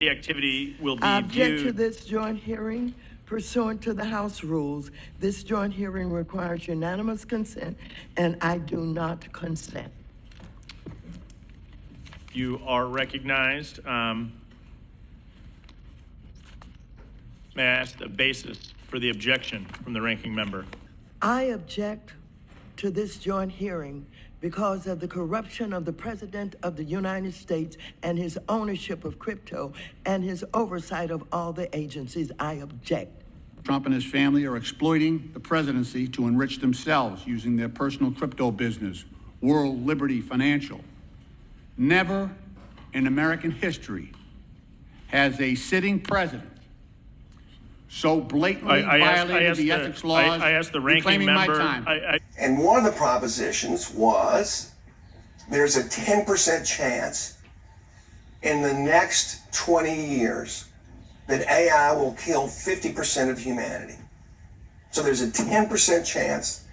The activity will be I object viewed. to this joint hearing pursuant to the House rules. This joint hearing requires unanimous consent, and I do not consent. You are recognized. May I ask the basis for the objection from the ranking member? I object to this joint hearing because of the corruption of the President of the United States and his ownership of crypto and his oversight of all the agencies. I object. Trump and his family are exploiting the presidency to enrich themselves using their personal crypto business, World Liberty Financial. Never in American history has a sitting president so blatantly violated the ethics laws. I asked the ranking member. And one of the propositions was there's a 10% chance in the next 20 years that AI will kill 50% of humanity. So there's a 10% chance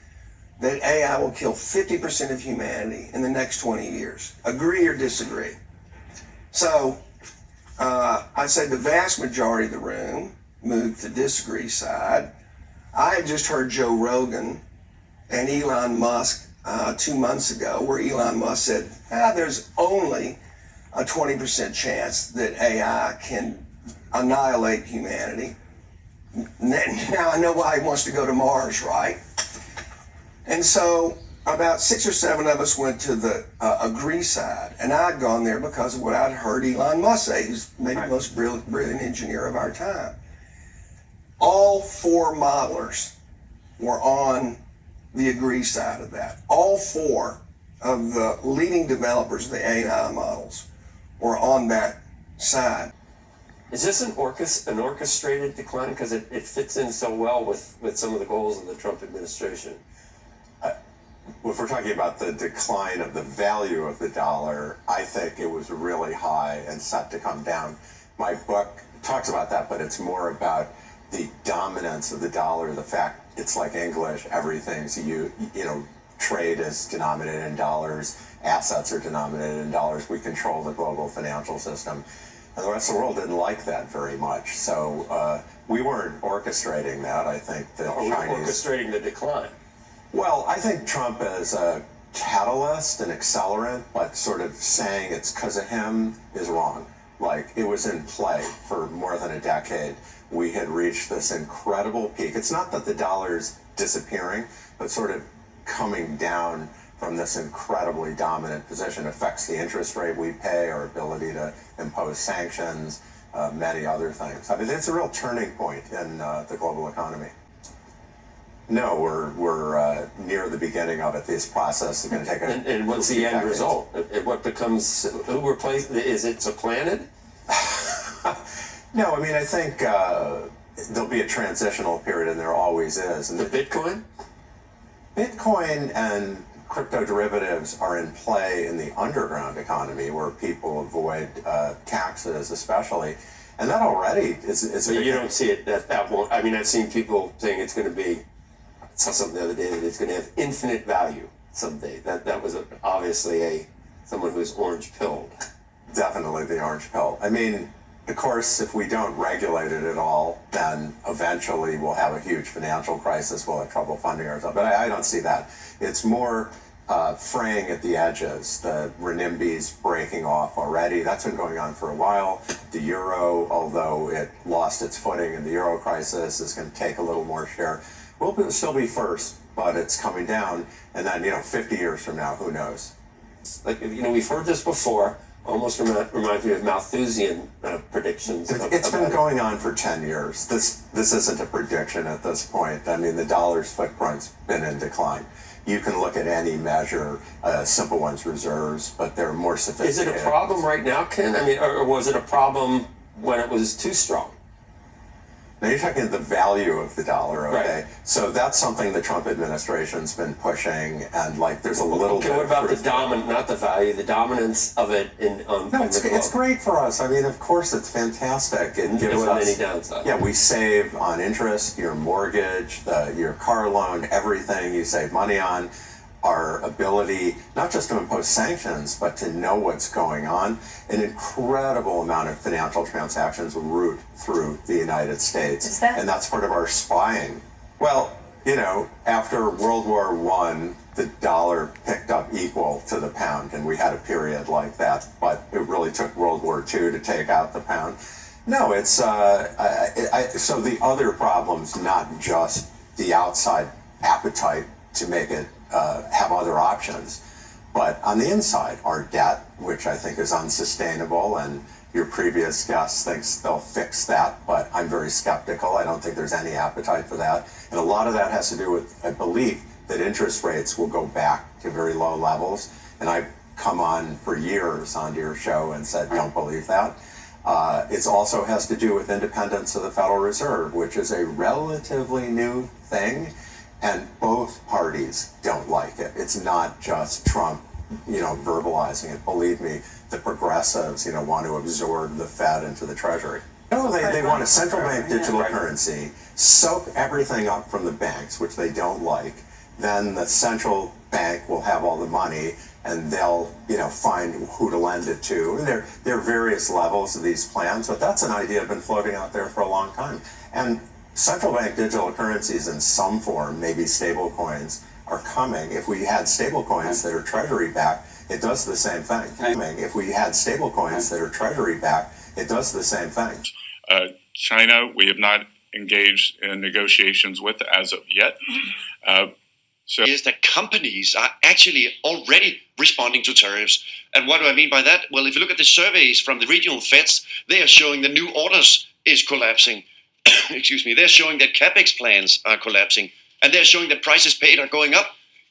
that AI will kill 50% of humanity in the next 20 years. Agree or disagree? So I'd say the vast majority of the room moved to disagree side. I had just heard Joe Rogan and Elon Musk 2 months ago, where Elon Musk said, there's only a 20% chance that AI can annihilate humanity. Now I know why he wants to go to Mars, right? And so about 6 or 7 of us went to the agree side, and I'd gone there because of what I'd heard Elon Musk say, who's maybe the most brilliant engineer of our time. All 4 modelers were on the agree side of that. All 4 of the leading developers of the AI models were on that side. Is this an orchestrated decline? Because it fits in so well with some of the goals of the Trump administration. If we're talking about the decline of the value of the dollar, I think it was really high and set to come down. My book talks about that, but it's more about the dominance of the dollar, the fact it's like English, everything's trade is denominated in dollars, assets are denominated in dollars, we control the global financial system. And the rest of the world didn't like that very much. So we weren't orchestrating that. I think the Chinese... Are we orchestrating the decline? Well, I think Trump is a catalyst, an accelerant, but sort of saying it's because of him is wrong. Like, it was in play for more than a decade. We had reached this incredible peak. It's not that the dollar's disappearing, but sort of coming down from this incredibly dominant position. It affects the interest rate we pay, our ability to impose sanctions, many other things. I mean, it's a real turning point in the global economy. No, we're near the beginning of it. This process is going to take And what's the end result? What becomes, who replaces, is it supplanted? No, I mean, I think there'll be a transitional period, and there always is. And the Bitcoin? Bitcoin and crypto derivatives are in play in the underground economy where people avoid taxes, especially. And that already is So you don't see it, that won't, I mean, I've seen people saying it's going to be, I saw something the other day that it's going to have infinite value someday. That was obviously someone who's orange pilled. Definitely the orange pill. I mean, of course, if we don't regulate it at all, then eventually we'll have a huge financial crisis. We'll have trouble funding ourselves. But I don't see that. It's more fraying at the edges. The renminbi's breaking off already. That's been going on for a while. The euro, although it lost its footing in the euro crisis, is going to take a little more share. We'll still be first, but it's coming down. And then, 50 years from now, who knows? Like, we've heard this before. Almost reminds me of Malthusian predictions. It's been going on for 10 years. This isn't a prediction at this point. I mean, the dollar's footprint's been in decline. You can look at any measure, simple one's reserves, but they're more sophisticated. Is it a problem right now, Ken? I mean, or was it a problem when it was too strong? Now you're talking the value of the dollar, okay? Right. So that's something the Trump administration's been pushing, and there's a little bit. What about not the value, the dominance of it it's great for us. I mean, of course, it's fantastic. It gives us any downside. Yeah, we save on interest, your mortgage, your car loan, everything you save money on. our ability not just to impose sanctions, but to know what's going on. An incredible amount of financial transactions route through the United States. And that's part of our spying. Well, you know, after World War I, the dollar picked up equal to the pound, and we had a period like that, but it really took World War II to take out the pound. No, it's, so the other problem's not just the outside appetite to make it have other options, but on the inside, our debt, which I think is unsustainable, and your previous guest thinks they'll fix that, but I'm very skeptical. I don't think there's any appetite for that. And a lot of that has to do with a belief that interest rates will go back to very low levels. And I've come on for years onto your show and said, don't believe that. It also has to do with independence of the Federal Reserve, which is a relatively new thing, and both parties don't like it. It's not just Trump, you know, verbalizing it. Believe me, the progressives, you know, want to absorb the Fed into the Treasury. No, they want a central bank digital currency, soak everything up from the banks, which they don't like. Then the central bank will have all the money, and they'll, you know, find who to lend it to. And there are various levels of these plans, but that's an idea that's been floating out there for a long time. And central bank digital currencies in some form, maybe stable coins, are coming. If we had stable coins that are Treasury backed, it does the same thing. If we had stable coins that are Treasury backed, it does the same thing. China, we have not engaged in negotiations with as of yet. So is that companies are actually already responding to tariffs. And what do I mean by that? Well, if you look at the surveys from the regional feds, they are showing the new orders is collapsing. Excuse me. They're showing that capex plans are collapsing, and they're showing that prices paid are going up.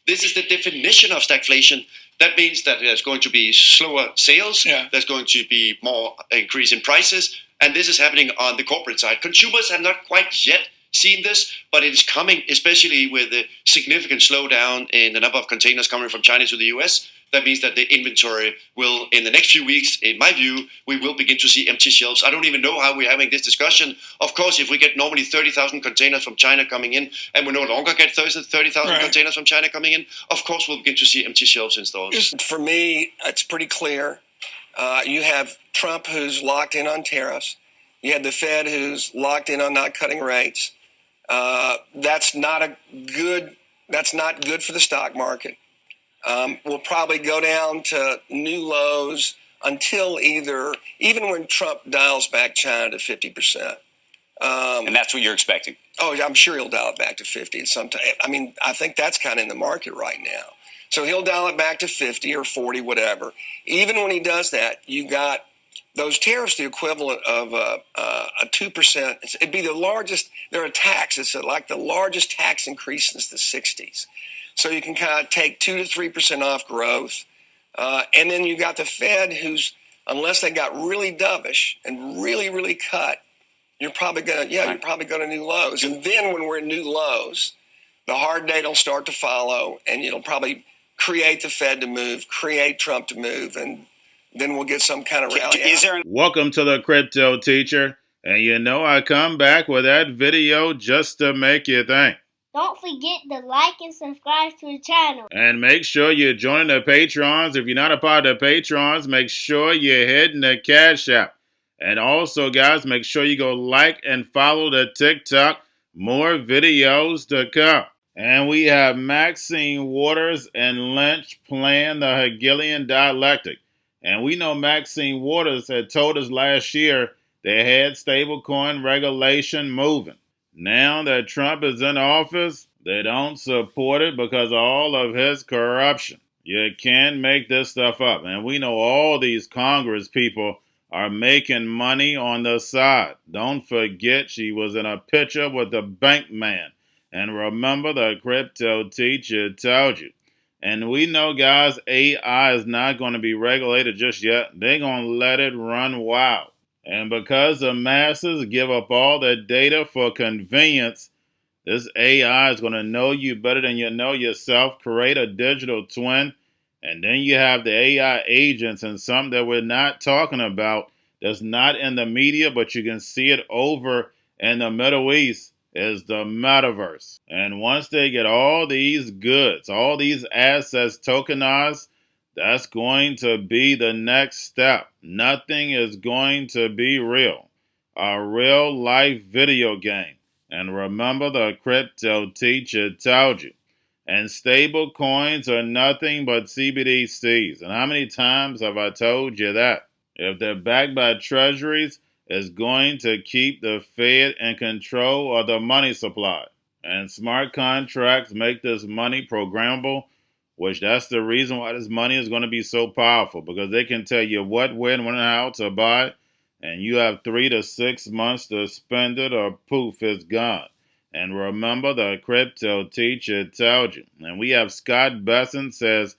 This is the definition of stagflation. That means that there's going to be slower sales. Yeah. There's going to be more increase in prices. And this is happening on the corporate side. Consumers have not quite yet seen this, but it is coming, especially with the significant slowdown in the number of containers coming from China to the US. That means that the inventory will, in the next few weeks, in my view, we will begin to see empty shelves. I don't even know how we're having this discussion. Of course, if we get normally 30,000 containers from China coming in, and we no longer get 30,000 containers from China coming in, of course we'll begin to see empty shelves in stores. For me, it's pretty clear. You have Trump, who's locked in on tariffs. You have the Fed, who's locked in on not cutting rates. That's not good for the stock market. We'll probably go down to new lows until even when Trump dials back China to 50%. And that's what you're expecting? Oh, I'm sure he'll dial it back to 50 at some time. I mean, I think that's kind of in the market right now. So he'll dial it back to 50 or 40, whatever. Even when he does that, you got those tariffs, the equivalent of a 2%. It'd be the largest. They're a tax. It's like the largest tax increase since the 60s. So you can kind of take 2 to 3% off growth. And then you got the Fed, who's, unless they got really dovish and really, really cut, you're probably going to new lows. And then when we're in new lows, the hard data will start to follow, and it'll probably create the Fed to move, create Trump to move, and then we'll get some kind of rally. Welcome to the Crypto Teacher. And you know I come back with that video just to make you think. Don't forget to like and subscribe to the channel. And make sure you're joining the Patrons. If you're not a part of the Patrons, make sure you're hitting the Cash App. And also, guys, make sure you go like and follow the TikTok. More videos to come. And we have Maxine Waters and Lynch playing the Hegelian dialectic. And we know Maxine Waters had told us last year they had stablecoin regulation moving. Now that Trump is in office, they don't support it because of all of his corruption. You can't make this stuff up. And we know all these Congress people are making money on the side. Don't forget she was in a picture with the bank man. And remember, the Crypto Teacher told you. And we know, guys, AI is not going to be regulated just yet. They're going to let it run wild. And because the masses give up all their data for convenience, this AI is going to know you better than you know yourself, create a digital twin, and then you have the AI agents and something that we're not talking about that's not in the media, but you can see it over in the Middle East. is the metaverse. And once they get all these goods, all these assets tokenized, that's going to be the next step. Nothing is going to be real. A real life video game. And remember, the crypto teacher told you. And stable coins are nothing but CBDCs. And how many times have I told you that? If they're backed by treasuries, it's going to keep the Fed in control of the money supply. And smart contracts make this money programmable, which that's the reason why this money is going to be so powerful, because they can tell you what, when, and how to buy it, and you have 3 to 6 months to spend it, or poof, it's gone. And remember, the crypto teacher told you. And we have Scott Besson says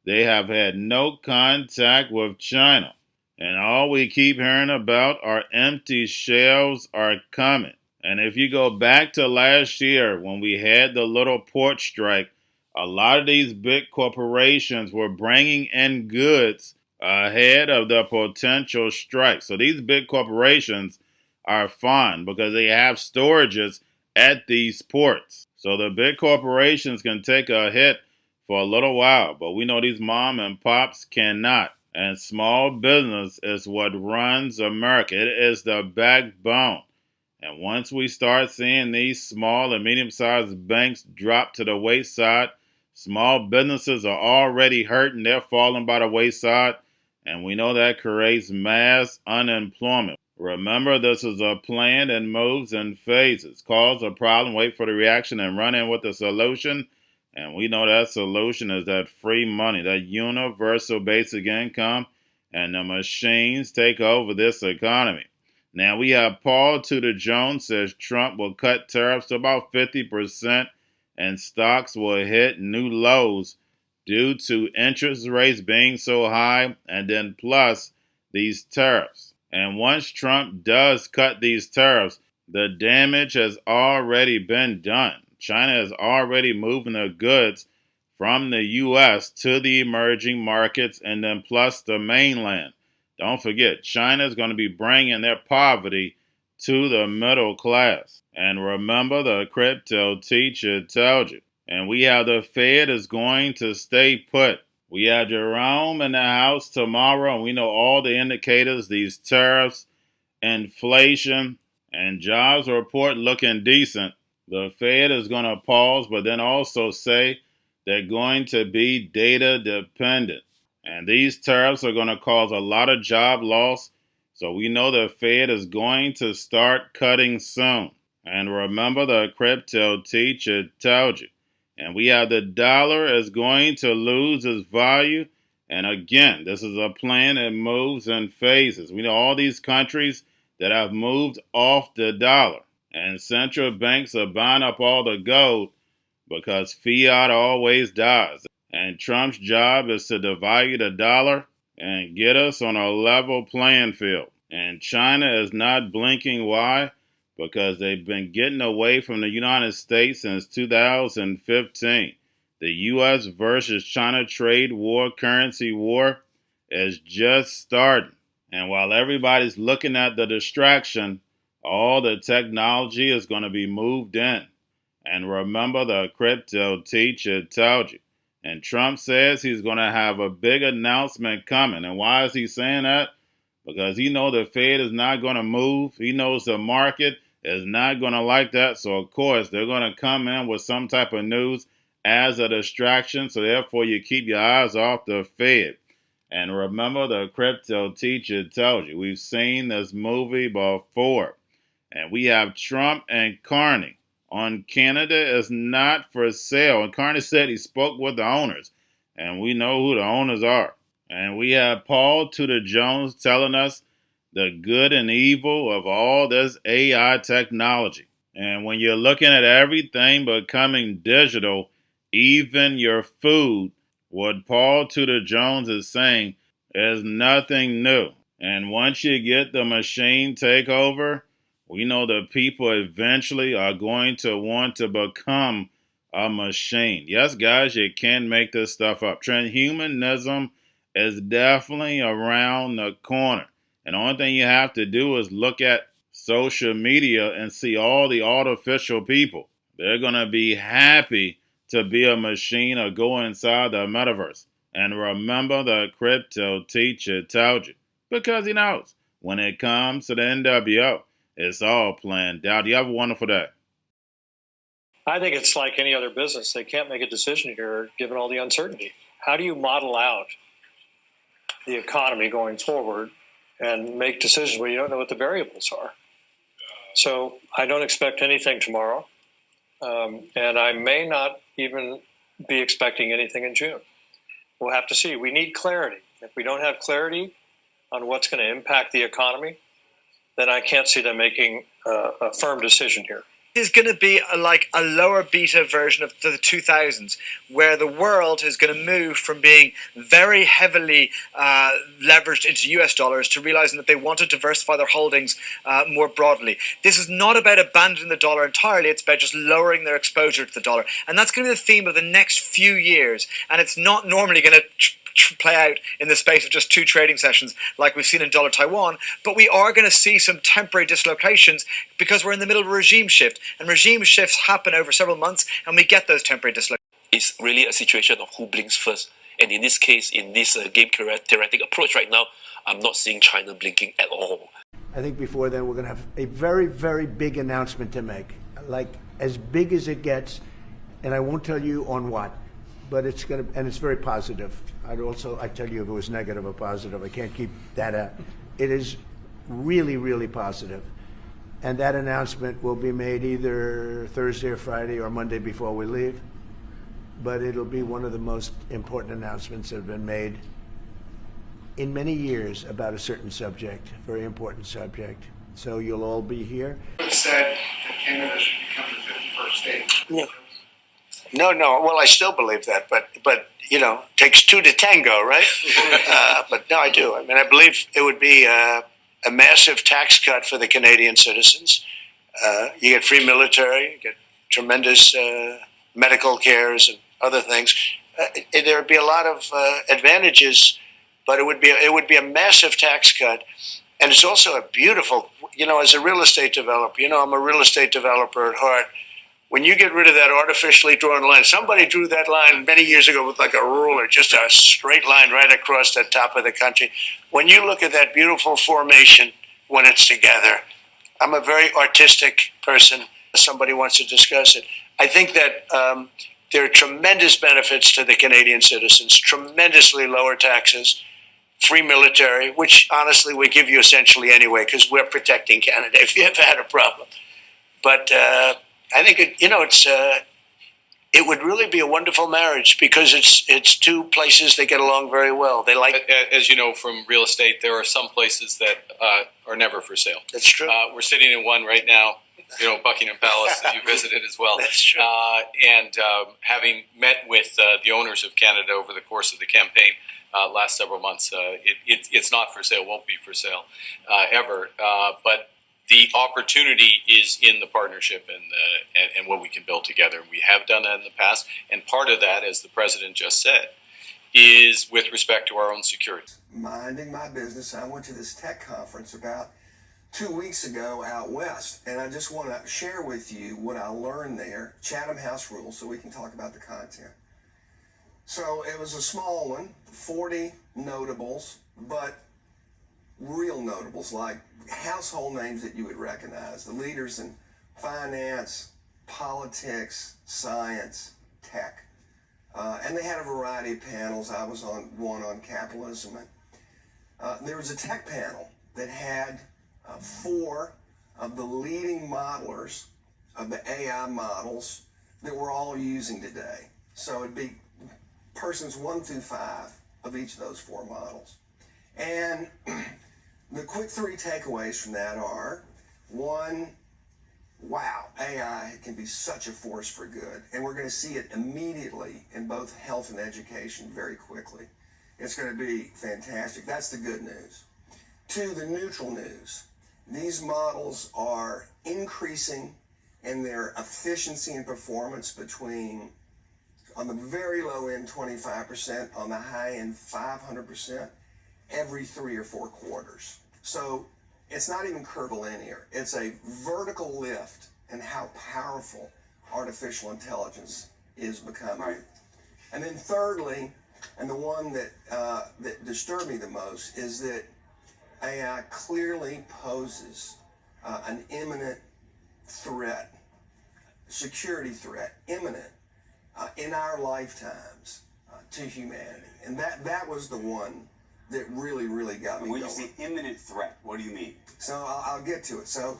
they have had no contact with China. And all we keep hearing about are empty shelves are coming. And if you go back to last year when we had the little port strike, a lot of these big corporations were bringing in goods ahead of the potential strike. So these big corporations are fine because they have storages at these ports. So the big corporations can take a hit for a little while, but we know these mom and pops cannot. And small business is what runs America. It is the backbone. And once we start seeing these small and medium-sized banks drop to the wayside, small businesses are already hurting. They're falling by the wayside. And we know that creates mass unemployment. Remember, this is a plan and moves in phases. Cause a problem, wait for the reaction, and run in with the solution. And we know that solution is that free money, that universal basic income, and the machines take over this economy. Now we have Paul Tudor Jones says Trump will cut tariffs to about 50% and stocks will hit new lows due to interest rates being so high, and then plus these tariffs. And once Trump does cut these tariffs, the damage has already been done. China is already moving their goods from the U.S. to the emerging markets and then plus the mainland. Don't forget, China is going to be bringing their poverty to the middle class. And remember, the crypto teacher told you. And we have the Fed is going to stay put. We have Jerome in the house tomorrow, and we know all the indicators, these tariffs, inflation, and jobs report looking decent. The Fed is going to pause, but then also say they're going to be data dependent. And these tariffs are going to cause a lot of job loss. So we know the Fed is going to start cutting soon. And remember, the crypto teacher told you. And we have the dollar is going to lose its value. And again, this is a plan that moves in phases. We know all these countries that have moved off the dollar. And central banks are buying up all the gold because fiat always dies. And Trump's job is to devalue the dollar and get us on a level playing field. And China is not blinking. Why? Because they've been getting away from the United States since 2015. The U.S. versus China trade war, currency war, is just starting. And while everybody's looking at the distraction, all the technology is going to be moved in. And remember, the crypto teacher told you. And Trump says he's going to have a big announcement coming. And why is he saying that? Because he knows the Fed is not going to move. He knows the market is not going to like that. So, of course, they're going to come in with some type of news as a distraction. So, therefore, you keep your eyes off the Fed. And remember, the crypto teacher told you. We've seen this movie before. And we have Trump and Carney on Canada is not for sale. And Carney said he spoke with the owners. And we know who the owners are. And we have Paul Tudor Jones telling us the good and evil of all this AI technology. And when you're looking at everything becoming digital, even your food, what Paul Tudor Jones is saying is nothing new. And once you get the machine takeover, we know the people eventually are going to want to become a machine. Yes, guys, you can make this stuff up. Transhumanism is definitely around the corner. And the only thing you have to do is look at social media and see all the artificial people. They're going to be happy to be a machine or go inside the metaverse. And remember, the crypto teacher told you, because he knows when it comes to the NWO, it's all planned out. You have a wonderful day. I think it's like any other business. They can't make a decision here given all the uncertainty. How do you model out the economy going forward and make decisions when you don't know what the variables are? So I don't expect anything tomorrow. And I may not even be expecting anything in June. We'll have to see. We need clarity. If we don't have clarity on what's going to impact the economy, then I can't see them making a firm decision here. Is going to be like a lower beta version of the 2000s, where the world is going to move from being very heavily leveraged into US dollars to realizing that they want to diversify their holdings more broadly. This is not about abandoning the dollar entirely, it's about just lowering their exposure to the dollar. And that's going to be the theme of the next few years. And it's not normally going to play out in the space of just 2 trading sessions like we've seen in dollar Taiwan, but we are going to see some temporary dislocations because we're in the middle of a regime shift, and regime shifts happen over several months, and we get those temporary dislocations. It's really a situation of who blinks first, and in this case, in this game theoretic approach right now, I'm not seeing China blinking at all. I think before then we're going to have a very, very big announcement to make, like as big as it gets, and I won't tell you on what. But it's going to, and it's very positive. I'd tell you if it was negative or positive. I can't keep that out. It is really, really positive. And that announcement will be made either Thursday or Friday or Monday before we leave. But it'll be one of the most important announcements that have been made in many years about a certain subject, very important subject. So you'll all be here. You said that Canada should become the 51st state. Yeah. No. Well, I still believe that, but you know, it takes 2 to tango, right? But no, I do. I mean, I believe it would be a massive tax cut for the Canadian citizens. You get free military, you get tremendous medical cares and other things. There would be a lot of advantages, but it would be a massive tax cut, and it's also a beautiful. You know, as a real estate developer, you know, I'm a real estate developer at heart. When you get rid of that artificially drawn line, somebody drew that line many years ago with like a ruler, just a straight line right across the top of the country. When you look at that beautiful formation when it's together, I'm a very artistic person. If somebody wants to discuss it. I think that there are tremendous benefits to the Canadian citizens, tremendously lower taxes, free military, which honestly we give you essentially anyway because we're protecting Canada if you ever had a problem. But I think it would really be a wonderful marriage because it's 2 places that get along very well. They like, as you know from real estate, there are some places that are never for sale. That's true. We're sitting in one right now. You know, Buckingham Palace that you visited as well. That's true. And having met with the owners of Canada over the course of the campaign last several months, it's not for sale, won't be for sale ever. But the opportunity is in the partnership and what we can build together. We have done that in the past, and part of that, as the president just said, is with respect to our own security. Minding my business, I went to this tech conference about 2 weeks ago out west, and I just want to share with you what I learned there. Chatham House rules, so we can talk about the content. So it was a small one, 40 notables, but real notables, like household names that you would recognize, the leaders in finance, politics, science, tech. And they had a variety of panels. I was on one on capitalism. And there was a tech panel that had 4 of the leading modelers of the AI models that we're all using today. So it'd be persons 1 through 5 of each of those 4 models. And the quick 3 takeaways from that are, 1, wow, AI can be such a force for good. And we're going to see it immediately in both health and education very quickly. It's going to be fantastic. That's the good news. 2, the neutral news. These models are increasing in their efficiency and performance between, on the very low end, 25%, on the high end, 500%, every 3 or 4 quarters. So it's not even curvilinear. It's a vertical lift in how powerful artificial intelligence is becoming. Right. And then thirdly, and the one that that disturbed me the most, is that AI clearly poses an imminent threat, security threat, imminent in our lifetimes to humanity. And that was the one that really got me going. When you say imminent threat, what do you mean? So I'll get to it. So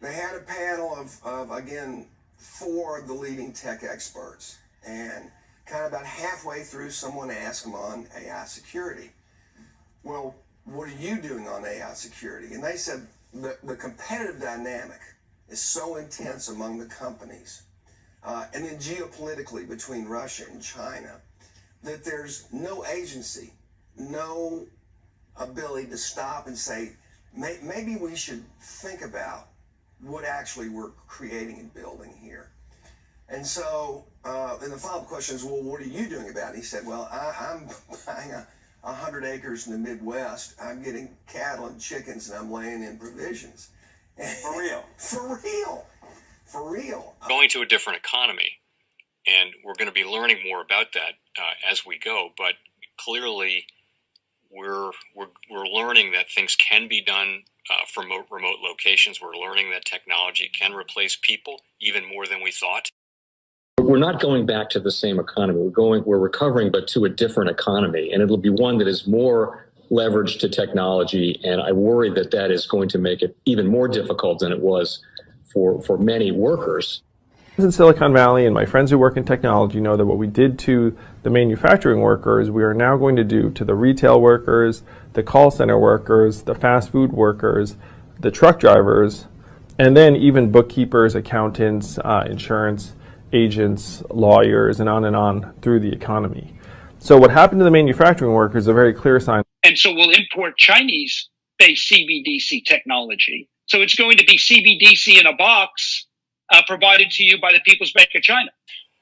they had a panel of again, 4 of the leading tech experts, and kind of about halfway through, someone asked them on AI security, well, what are you doing on AI security? And they said the competitive dynamic is so intense among the companies, and then geopolitically between Russia and China, that there's no agency, no ability to stop and say, maybe we should think about what actually we're creating and building here. And so, then the follow-up question is, well, what are you doing about it? He said, well, I'm buying 100 acres in the Midwest. I'm getting cattle and chickens, and I'm laying in provisions. For real? For real. For real. Going to a different economy, and we're going to be learning more about that as we go. But clearly, we're learning that things can be done from remote locations. We're learning that technology can replace people even more than we thought. We're not going back to the same economy. We're recovering, but to a different economy, and it'll be one that is more leveraged to technology. And I worry that that is going to make it even more difficult than it was for many workers. In Silicon Valley, and my friends who work in technology know that what we did to the manufacturing workers, we are now going to do to the retail workers, the call center workers, the fast food workers, the truck drivers, and then even bookkeepers, accountants, insurance agents, lawyers, and on through the economy. So what happened to the manufacturing workers is a very clear sign. And so we'll import Chinese-based CBDC technology. So it's going to be CBDC in a box provided to you by the People's Bank of China.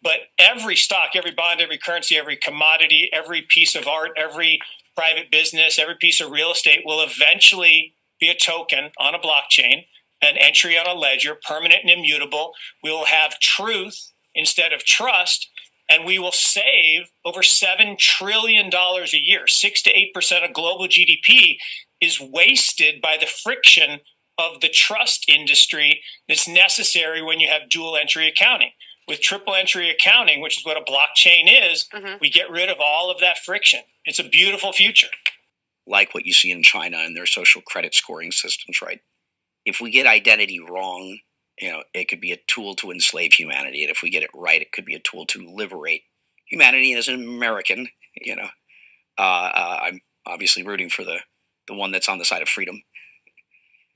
But every stock, every bond, every currency, every commodity, every piece of art, every private business, every piece of real estate will eventually be a token on a blockchain, an entry on a ledger, permanent and immutable. We will have truth instead of trust, and we will save over $7 trillion a year. 6 to 8% of global GDP is wasted by the friction of the trust industry that's necessary when you have dual entry accounting. With triple entry accounting, which is what a blockchain is, we get rid of all of that friction. It's a beautiful future. Like what you see in China and their social credit scoring systems, right? If we get identity wrong, it could be a tool to enslave humanity. And if we get it right, it could be a tool to liberate humanity. And as an American, I'm obviously rooting for the one that's on the side of freedom.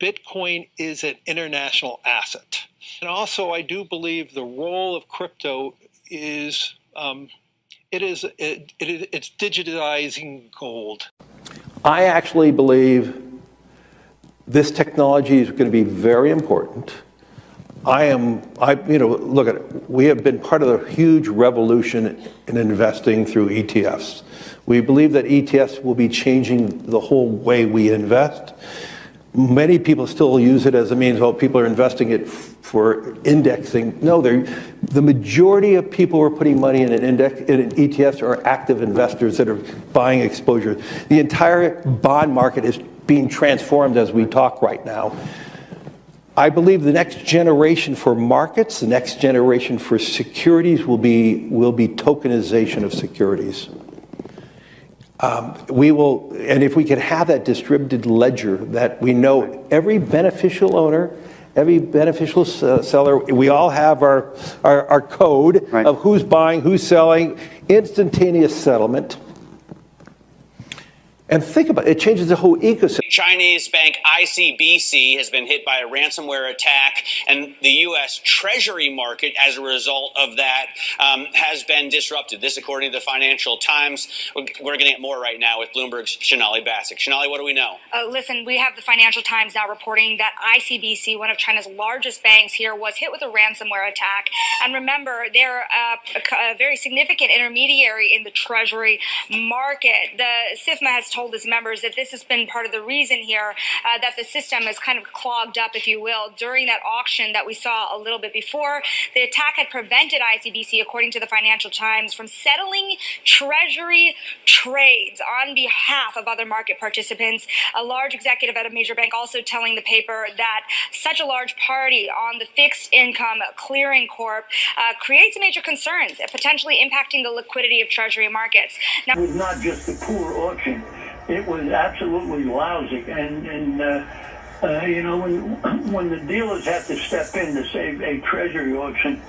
Bitcoin is an international asset. And also, I do believe the role of crypto is, it's digitizing gold. I actually believe this technology is going to be very important. Look at it. We have been part of a huge revolution in investing through ETFs. We believe that ETFs will be changing the whole way we invest. Many people still use it as a means, people are investing it for indexing. No, the majority of people who are putting money in in ETFs are active investors that are buying exposure. The entire bond market is being transformed as we talk right now. I believe the next generation for markets, the next generation for securities will be tokenization of securities. And if we can have that distributed ledger that we know every beneficial owner, every beneficial seller, we all have our code of who's buying, who's selling, instantaneous settlement. And think about it, it changes the whole ecosystem. Chinese bank ICBC has been hit by a ransomware attack, and the U.S. Treasury market, as a result of that, has been disrupted. This, according to the Financial Times. We're getting at more right now with Bloomberg's Shonali Bassick. Shonali, what do we know? Listen, we have the Financial Times now reporting that ICBC, one of China's largest banks here, was hit with a ransomware attack. And remember, they're a very significant intermediary in the Treasury market. The SIFMA has told told his members that this has been part of the reason here that the system is kind of clogged up, if you will. During that auction that we saw a little bit before, the attack had prevented ICBC, according to the Financial Times, from settling Treasury trades on behalf of other market participants. A large executive at a major bank also telling the paper that such a large party on the fixed income clearing corp creates major concerns, potentially impacting the liquidity of Treasury markets. Now, it was not just a poor auction; it was absolutely lousy. And you know, when the dealers have to step in to save a Treasury auction,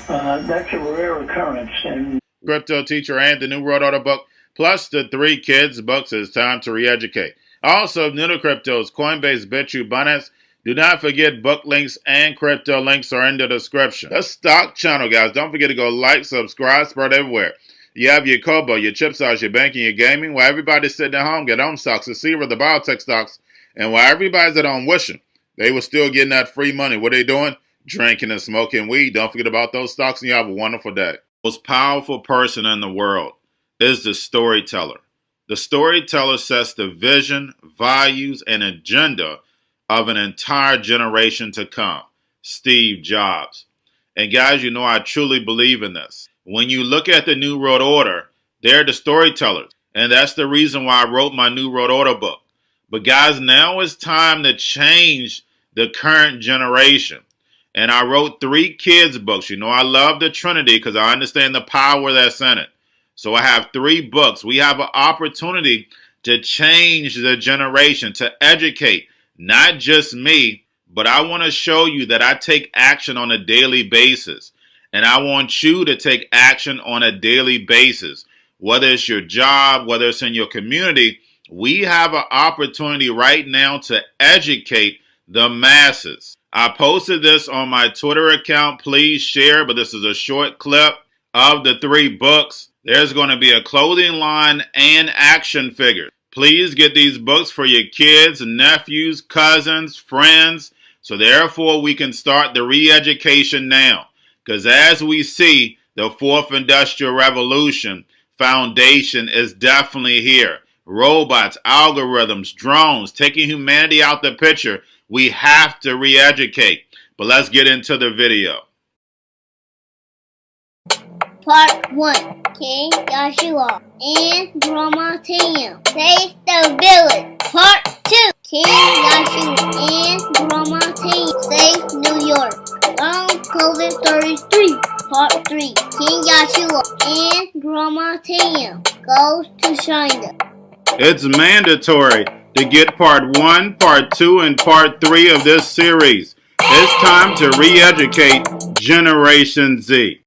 that's a rare occurrence. And Cryptoteacher and the New World Order book, plus the 3 kids books. It's time to re-educate. Also, new to cryptos, Coinbase, Bitrue, Binance. Do not forget book links and crypto links are in the description. The stock channel, guys. Don't forget to go like, subscribe, spread everywhere. You have your Kobo, your chip stocks, your banking, your gaming. While everybody's sitting at home, get on stocks, the Seaver, the biotech stocks. And while everybody's at home wishing, they were still getting that free money. What are they doing? Drinking and smoking weed. Don't forget about those stocks, and you have a wonderful day. The most powerful person in the world is the storyteller. The storyteller sets the vision, values, and agenda of an entire generation to come. Steve Jobs. And guys, you know I truly believe in this. When you look at the New World Order, they're the storytellers. And that's the reason why I wrote my New World Order book. But guys, now it's time to change the current generation. And I wrote 3 kids books. You know I love the Trinity because I understand the power that's in it. So I have 3 books. We have an opportunity to change the generation, to educate. Not just me, but I want to show you that I take action on a daily basis. And I want you to take action on a daily basis. Whether it's your job, whether it's in your community, we have an opportunity right now to educate the masses. I posted this on my Twitter account. Please share, but this is a short clip of the 3 books. There's going to be a clothing line and action figures. Please get these books for your kids, nephews, cousins, friends, so therefore we can start the re-education now. Because as we see, the 4th Industrial Revolution foundation is definitely here. Robots, algorithms, drones, taking humanity out the picture. We have to re-educate. But let's get into the video. Part 1. King Joshua and Grandma Tam save the village. Part 2. King Joshua and Grandma Tam save New York from COVID-33. Part 3. King Joshua and Grandma Tam goes to China. It's mandatory to get part 1, part 2, and part 3 of this series. It's time to re-educate Generation Z.